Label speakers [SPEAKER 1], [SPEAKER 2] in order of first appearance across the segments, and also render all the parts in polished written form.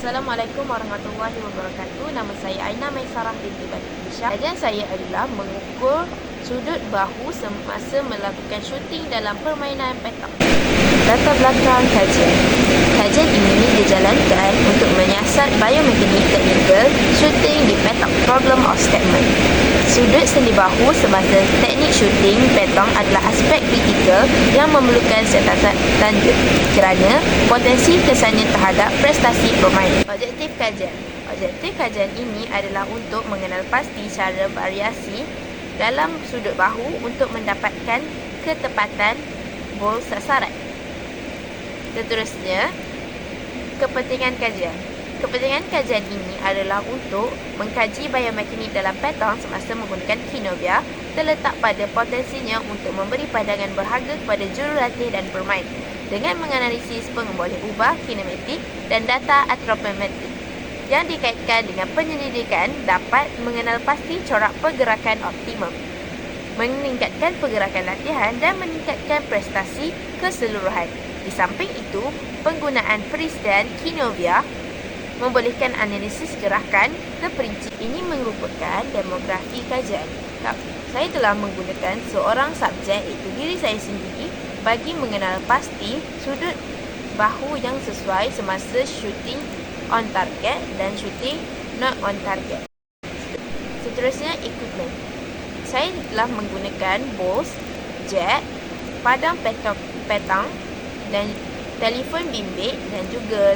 [SPEAKER 1] Assalamualaikum warahmatullahi wabarakatuh. Nama saya Aina Maisarah binti Batrisha. Kajian saya adalah mengukur sudut bahu semasa melakukan syuting dalam permainan petak. Latar belakang kajian. Kajian ini dijalankan untuk menyiasat biomekanik teknikal syuting di petak problem of statement. Sudut sendi bahu semasa teknik syuting petang adalah aspek kritikal yang memerlukan siasatan lanjut kerana potensi kesannya terhadap prestasi permainan. Objektif kajian. Objektif kajian ini adalah untuk mengenal pasti cara variasi dalam sudut bahu untuk mendapatkan ketepatan bol sasaran. Seterusnya, kepentingan kajian. Kepentingan kajian ini adalah untuk mengkaji biomekanik dalam petang semasa menggunakan kinovia terletak pada potensinya untuk memberi pandangan berharga kepada jurulatih dan pemain dengan menganalisis pengboleh ubah kinematik dan data antropometrik yang dikaitkan dengan penyelidikan dapat mengenal pasti corak pergerakan optimum, meningkatkan pergerakan latihan dan meningkatkan prestasi keseluruhan. Di samping itu, penggunaan peristian kinovia membolehkan analisis gerakan terperinci. Ini merupakan demografi kajian. Saya telah menggunakan seorang subjek iaitu diri saya sendiri bagi mengenal pasti sudut bahu yang sesuai semasa shooting on target dan shooting not on target. Seterusnya, equipment. Saya telah menggunakan bowls, jet, padang petang dan telefon bimbit dan juga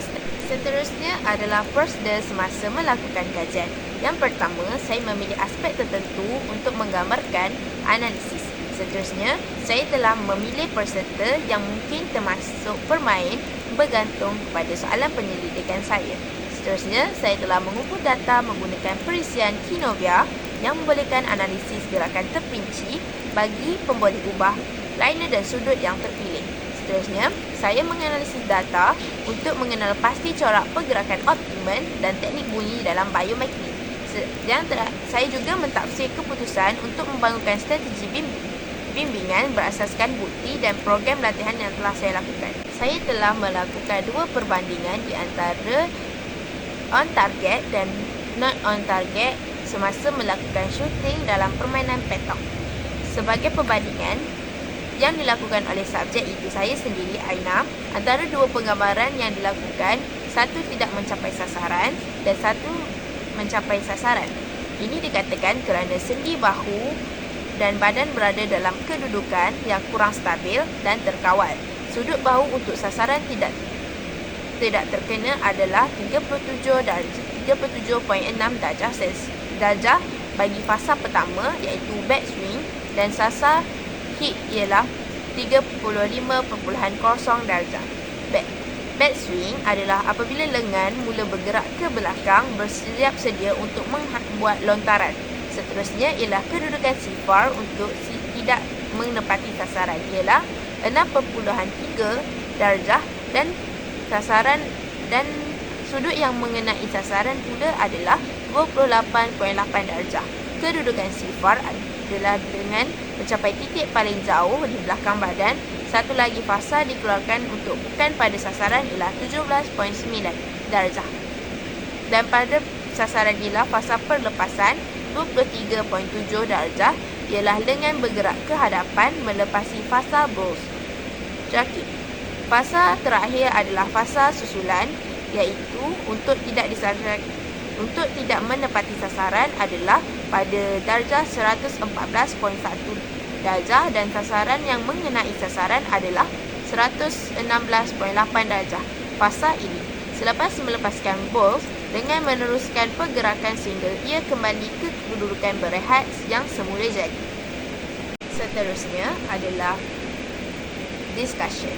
[SPEAKER 1] seterusnya adalah prosedur semasa melakukan kajian. Yang pertama, saya memilih aspek tertentu untuk menggambarkan analisis. Seterusnya, saya telah memilih peserta yang mungkin termasuk pemain bergantung kepada soalan penyelidikan saya. Seterusnya, saya telah mengumpul data menggunakan perisian kinovia yang membolehkan analisis gerakan terperinci bagi pemboleh ubah, liner dan sudut yang terpilih. Seterusnya, saya menganalisis data untuk mengenal pasti corak pergerakan optimum dan teknik bunyi dalam biomekanik. Saya juga mentafsir keputusan untuk membangunkan strategi bimbingan berasaskan bukti dan program latihan yang telah saya lakukan. Saya telah melakukan 2 perbandingan di antara on target dan not on target semasa melakukan syuting dalam permainan petak. Sebagai perbandingan yang dilakukan oleh subjek itu saya sendiri, Aina, antara 2 penggambaran yang dilakukan, satu tidak mencapai sasaran dan satu mencapai sasaran. Ini dikatakan kerana sendi bahu dan badan berada dalam kedudukan yang kurang stabil dan terkawal. Sudut bahu untuk sasaran tidak terkena adalah 37.6 darjah bagi fasa pertama iaitu back swing dan sasar hit ialah 35.0 darjah. Back swing adalah apabila lengan mula bergerak ke belakang bersiap sedia untuk membuat lontaran. Seterusnya ialah kedudukan sifar untuk tidak menepati sasaran ialah 6.3 darjah dan sasaran dan sudut yang mengenai sasaran pula adalah 28.8 darjah. Kedudukan sifar adalah dengan mencapai titik paling jauh di belakang badan. Satu lagi fasa dikeluarkan untuk bukan pada sasaran ialah 17.9 darjah. Dan pada sasaran ialah fasa perlepasan 23.7 darjah ialah lengan bergerak ke hadapan melepasi fasa Bowles. Jakit. Fasa terakhir adalah fasa susulan iaitu untuk tidak menepati sasaran adalah pada darjah 114.1 darjah dan sasaran yang mengenai sasaran adalah 116.8 darjah. Fasa ini selepas melepaskan bowls dengan meneruskan pergerakan sehingga ia kembali ke kedudukan berehat yang semula jadi. Seterusnya adalah discussion.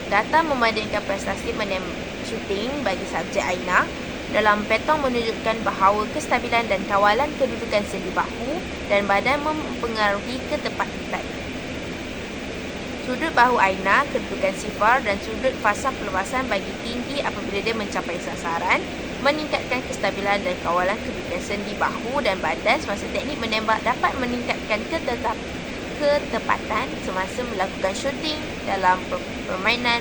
[SPEAKER 1] Data membandingkan prestasi shooting bagi subjek Aina dalam petang menunjukkan bahawa kestabilan dan kawalan kedudukan sendi bahu dan badan mempengaruhi ketepatan. Sudut bahu Aina, kedudukan sifar dan sudut fasa pelepasan bagi tinggi apabila dia mencapai sasaran, meningkatkan kestabilan dan kawalan kedudukan sendi bahu dan badan semasa teknik menembak dapat meningkatkan ketepatan semasa melakukan shooting dalam permainan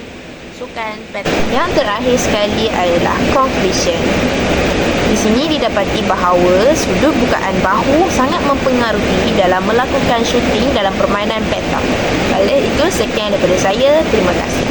[SPEAKER 1] sukan pattern. Yang terakhir sekali adalah conclusion. Di sini didapati bahawa sudut bukaan bahu sangat mempengaruhi dalam melakukan shooting dalam permainan petak. Oleh itu, sekian daripada saya. Terima kasih.